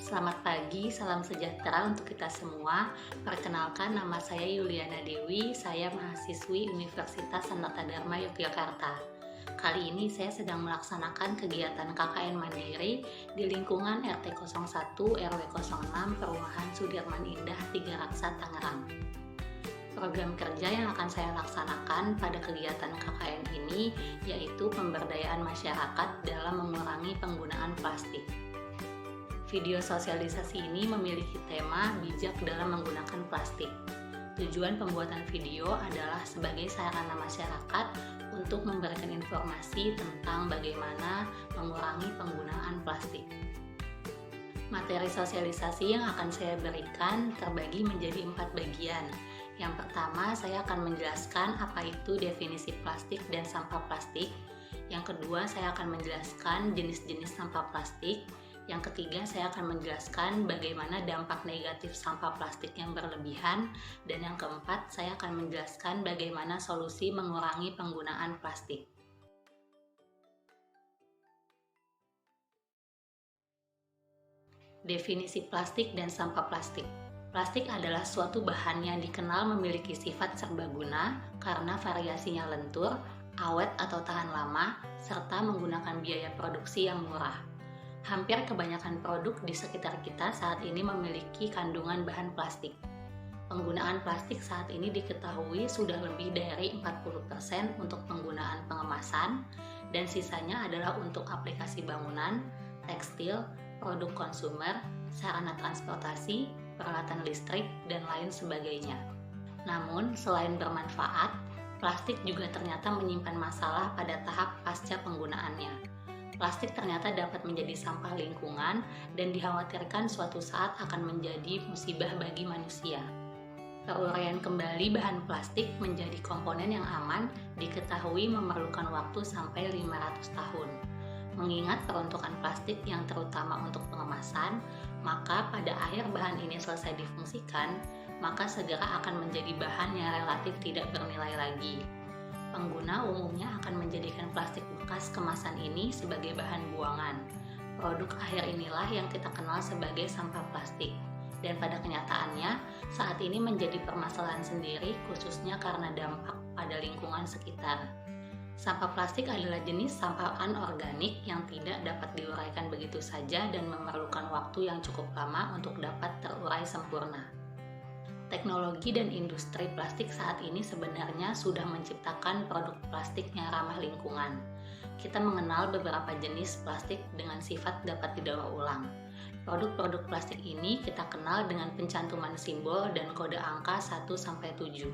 Selamat pagi, salam sejahtera untuk kita semua. Perkenalkan, nama saya Yuliana Dewi, saya mahasiswi Universitas Sanata Dharma Yogyakarta. Kali ini saya sedang melaksanakan kegiatan KKN Mandiri di lingkungan RT 01 RW 06 Perumahan Sudirman Indah 3 Raksa, Tangerang. Program kerja yang akan saya laksanakan pada kegiatan KKN ini yaitu pemberdayaan masyarakat dalam mengurangi penggunaan plastik. Video sosialisasi ini memiliki tema bijak dalam menggunakan plastik. Tujuan pembuatan video adalah sebagai sarana masyarakat untuk memberikan informasi tentang bagaimana mengurangi penggunaan plastik. Materi sosialisasi yang akan saya berikan terbagi menjadi 4 bagian. Yang pertama, saya akan menjelaskan apa itu definisi plastik dan sampah plastik. Yang kedua, saya akan menjelaskan jenis-jenis sampah plastik. Yang ketiga, saya akan menjelaskan bagaimana dampak negatif sampah plastik yang berlebihan. Dan yang keempat, saya akan menjelaskan bagaimana solusi mengurangi penggunaan plastik. Definisi plastik dan sampah plastik. Plastik adalah suatu bahan yang dikenal memiliki sifat serbaguna karena variasinya lentur, awet atau tahan lama, serta menggunakan biaya produksi yang murah. Hampir kebanyakan produk di sekitar kita saat ini memiliki kandungan bahan plastik. Penggunaan plastik saat ini diketahui sudah lebih dari 40% untuk penggunaan pengemasan, dan sisanya adalah untuk aplikasi bangunan, tekstil, produk konsumer, sarana transportasi, peralatan listrik, dan lain sebagainya. Namun, selain bermanfaat, plastik juga ternyata menyimpan masalah pada tahap pasca penggunaannya. Plastik ternyata dapat menjadi sampah lingkungan dan dikhawatirkan suatu saat akan menjadi musibah bagi manusia. Peruraian kembali bahan plastik menjadi komponen yang aman diketahui memerlukan waktu sampai 500 tahun. Mengingat peruntukan plastik yang terutama untuk pengemasan, maka pada akhir bahan ini selesai difungsikan, maka segera akan menjadi bahan yang relatif tidak bernilai lagi. Pengguna umumnya akan menjadikan plastik bekas kemasan ini sebagai bahan buangan. Produk akhir inilah yang kita kenal sebagai sampah plastik. Dan pada kenyataannya, saat ini menjadi permasalahan sendiri khususnya karena dampak pada lingkungan sekitar. Sampah plastik adalah jenis sampah anorganik yang tidak dapat diuraikan begitu saja dan memerlukan waktu yang cukup lama untuk dapat terurai sempurna. Teknologi dan industri plastik saat ini sebenarnya sudah menciptakan produk plastik yang ramah lingkungan. Kita mengenal beberapa jenis plastik dengan sifat dapat didaur ulang. Produk-produk plastik ini kita kenal dengan pencantuman simbol dan kode angka 1-7.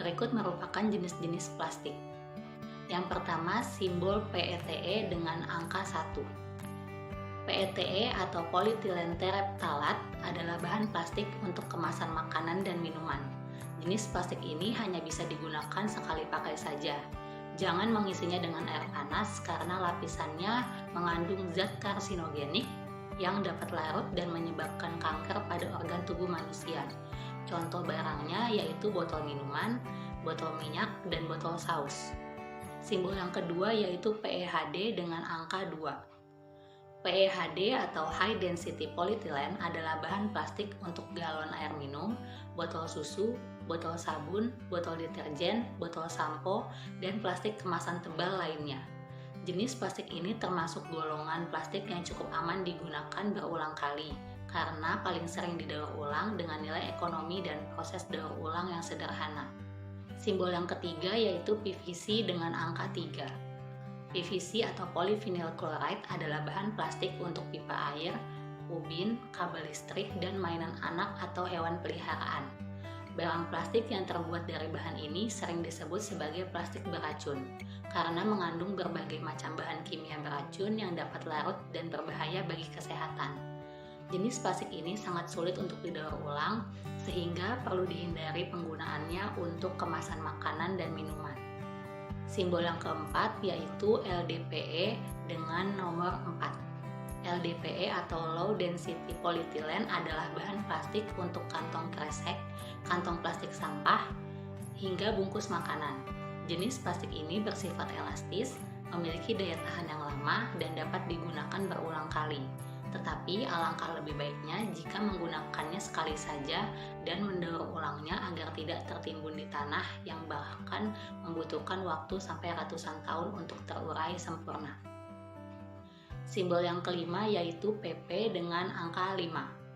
Berikut merupakan jenis-jenis plastik. Yang pertama, simbol PETE dengan angka 1. PETE atau polyethylene terephthalate adalah bahan plastik untuk kemasan makanan dan minuman. Jenis plastik ini hanya bisa digunakan sekali pakai saja. Jangan mengisinya dengan air panas karena lapisannya mengandung zat karsinogenik yang dapat larut dan menyebabkan kanker pada organ tubuh manusia. Contoh barangnya yaitu botol minuman, botol minyak, dan botol saus. Simbol yang kedua yaitu PEHD dengan angka 2. PEHD atau High Density Polyethylene adalah bahan plastik untuk galon air minum, botol susu, botol sabun, botol deterjen, botol sampo, dan plastik kemasan tebal lainnya. Jenis plastik ini termasuk golongan plastik yang cukup aman digunakan berulang kali, karena paling sering didaur ulang dengan nilai ekonomi dan proses daur ulang yang sederhana. Simbol yang ketiga yaitu PVC dengan angka 3. PVC atau polyvinyl chloride adalah bahan plastik untuk pipa air, ubin, kabel listrik, dan mainan anak atau hewan peliharaan. Barang plastik yang terbuat dari bahan ini sering disebut sebagai plastik beracun, karena mengandung berbagai macam bahan kimia beracun yang dapat larut dan berbahaya bagi kesehatan. Jenis plastik ini sangat sulit untuk didaur ulang, sehingga perlu dihindari penggunaannya untuk kemasan makanan dan minuman. Simbol yang keempat yaitu LDPE dengan nomor 4. LDPE atau Low Density Polyethylene adalah bahan plastik untuk kantong kresek, kantong plastik sampah, hingga bungkus makanan. Jenis plastik ini bersifat elastis, memiliki daya tahan yang lama, dan dapat digunakan berulang kali. Tetapi alangkah lebih baiknya jika menggunakannya sekali saja dan mendaur ulangnya agar tidak tertimbun di tanah yang bahkan membutuhkan waktu sampai ratusan tahun untuk terurai sempurna. Simbol yang kelima yaitu PP dengan angka 5.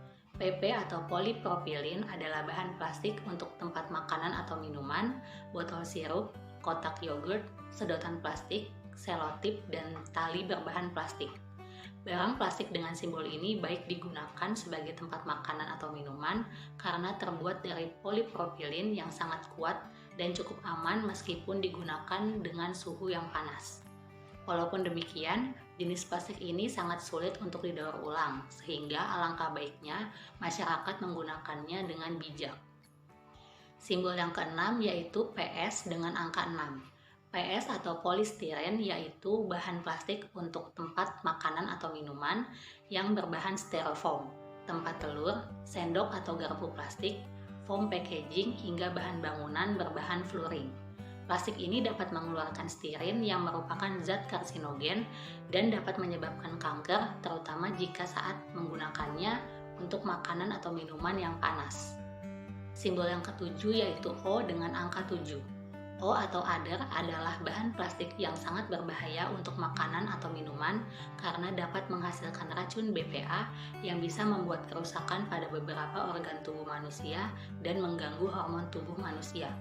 PP atau polipropilin adalah bahan plastik untuk tempat makanan atau minuman, botol sirup, kotak yogurt, sedotan plastik, selotip, dan tali berbahan plastik. Barang plastik dengan simbol ini baik digunakan sebagai tempat makanan atau minuman karena terbuat dari polipropilin yang sangat kuat dan cukup aman meskipun digunakan dengan suhu yang panas. Walaupun demikian, jenis plastik ini sangat sulit untuk didaur ulang, sehingga alangkah baiknya masyarakat menggunakannya dengan bijak. Simbol yang keenam yaitu PS dengan angka 6. PS atau polistiren yaitu bahan plastik untuk tempat makanan atau minuman yang berbahan styrofoam, tempat telur, sendok atau garpu plastik, foam packaging hingga bahan bangunan berbahan fluoring. Plastik ini dapat mengeluarkan stirin yang merupakan zat karsinogen dan dapat menyebabkan kanker, terutama jika saat menggunakannya untuk makanan atau minuman yang panas. Simbol yang ketujuh yaitu O dengan angka 7. O atau Ader adalah bahan plastik yang sangat berbahaya untuk makanan atau minuman karena dapat menghasilkan racun BPA yang bisa membuat kerusakan pada beberapa organ tubuh manusia dan mengganggu hormon tubuh manusia.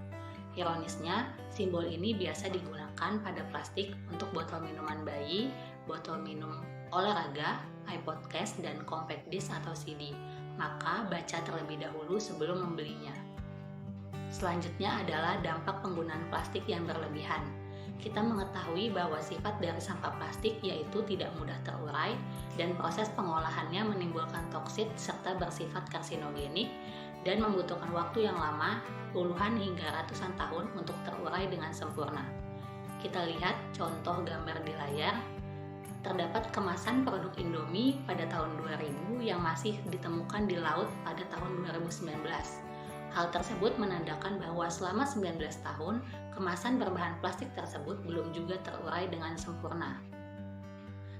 Ironisnya, simbol ini biasa digunakan pada plastik untuk botol minuman bayi, botol minum olahraga, iPod case, dan compact disc atau CD. Maka baca terlebih dahulu sebelum membelinya. Selanjutnya adalah dampak penggunaan plastik yang berlebihan. Kita mengetahui bahwa sifat dari sampah plastik yaitu tidak mudah terurai dan proses pengolahannya menimbulkan toksit serta bersifat karsinogenik dan membutuhkan waktu yang lama, puluhan hingga ratusan tahun untuk terurai dengan sempurna. Kita lihat contoh gambar di layar. Terdapat kemasan produk Indomie pada tahun 2000 yang masih ditemukan di laut pada tahun 2019. Hal tersebut menandakan bahwa selama 19 tahun, kemasan berbahan plastik tersebut belum juga terurai dengan sempurna.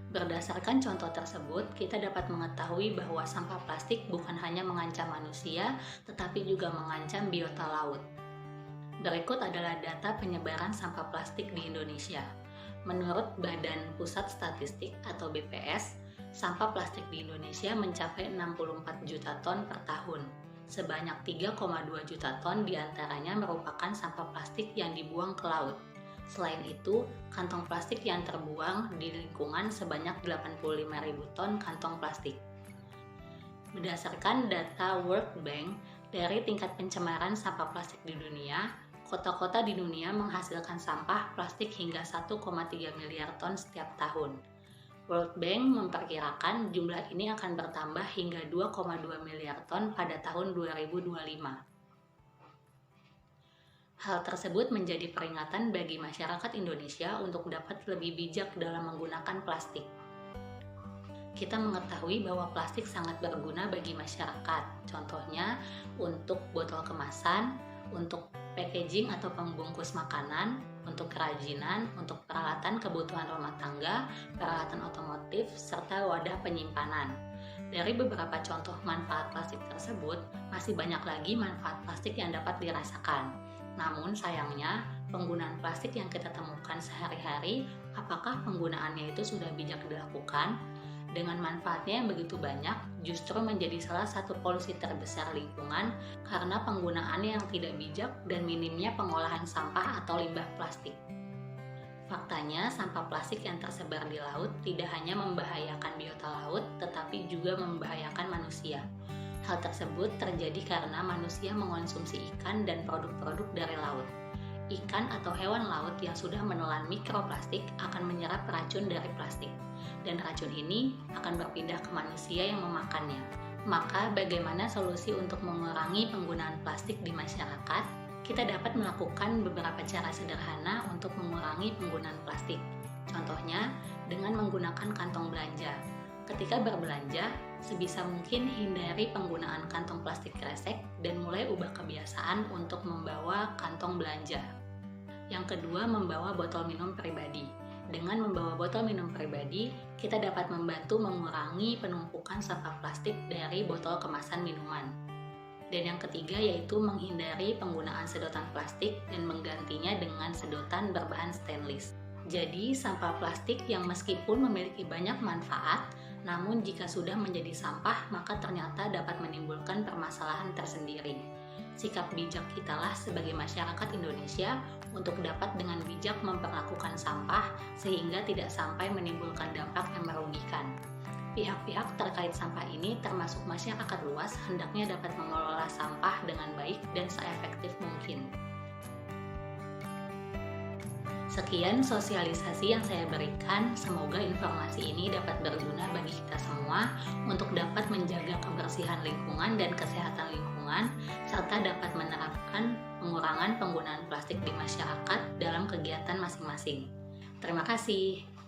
Berdasarkan contoh tersebut, kita dapat mengetahui bahwa sampah plastik bukan hanya mengancam manusia, tetapi juga mengancam biota laut. Berikut adalah data penyebaran sampah plastik di Indonesia. Menurut Badan Pusat Statistik atau BPS, sampah plastik di Indonesia mencapai 64 juta ton per tahun. Sebanyak 3,2 juta ton diantaranya merupakan sampah plastik yang dibuang ke laut. Selain itu, kantong plastik yang terbuang di lingkungan sebanyak 85.000 ton kantong plastik. Berdasarkan data World Bank, dari tingkat pencemaran sampah plastik di dunia, kota-kota di dunia menghasilkan sampah plastik hingga 1,3 miliar ton setiap tahun. World Bank memperkirakan jumlah ini akan bertambah hingga 2,2 miliar ton pada tahun 2025. Hal tersebut menjadi peringatan bagi masyarakat Indonesia untuk dapat lebih bijak dalam menggunakan plastik. Kita mengetahui bahwa plastik sangat berguna bagi masyarakat, contohnya untuk botol kemasan, untuk packaging atau pembungkus makanan, untuk kerajinan, untuk peralatan kebutuhan rumah tangga, peralatan otomotif, serta wadah penyimpanan. Dari beberapa contoh manfaat plastik tersebut, masih banyak lagi manfaat plastik yang dapat dirasakan. Namun sayangnya, penggunaan plastik yang kita temukan sehari-hari, apakah penggunaannya itu sudah bijak dilakukan? Dengan manfaatnya yang begitu banyak, justru menjadi salah satu polusi terbesar lingkungan karena penggunaannya yang tidak bijak dan minimnya pengolahan sampah atau limbah plastik. Faktanya, sampah plastik yang tersebar di laut tidak hanya membahayakan biota laut, tetapi juga membahayakan manusia. Hal tersebut terjadi karena manusia mengonsumsi ikan dan produk-produk dari laut. Ikan atau hewan laut yang sudah menelan mikroplastik akan menyerap racun dari plastik, dan racun ini akan berpindah ke manusia yang memakannya. Maka bagaimana solusi untuk mengurangi penggunaan plastik di masyarakat? Kita dapat melakukan beberapa cara sederhana untuk mengurangi penggunaan plastik. Contohnya, dengan menggunakan kantong belanja. Ketika berbelanja, sebisa mungkin hindari penggunaan kantong plastik kresek dan mulai ubah kebiasaan untuk membawa kantong belanja. Yang kedua, membawa botol minum pribadi. Dengan membawa botol minum pribadi, kita dapat membantu mengurangi penumpukan sampah plastik dari botol kemasan minuman. Dan yang ketiga yaitu menghindari penggunaan sedotan plastik dan menggantinya dengan sedotan berbahan stainless. Jadi, sampah plastik yang meskipun memiliki banyak manfaat, namun jika sudah menjadi sampah, maka ternyata dapat menimbulkan permasalahan tersendiri. Sikap bijak kitalah sebagai masyarakat Indonesia untuk dapat dengan bijak memperlakukan sampah sehingga tidak sampai menimbulkan dampak yang merugikan. Pihak-pihak terkait sampah ini termasuk masyarakat luas hendaknya dapat mengelola sampah dengan baik dan seefektif mungkin. Sekian sosialisasi yang saya berikan, semoga informasi ini dapat berguna bagi kita semua untuk dapat menjaga kebersihan lingkungan dan kesehatan lingkungan, serta dapat menerapkan pengurangan penggunaan plastik di masyarakat dalam kegiatan masing-masing. Terima kasih.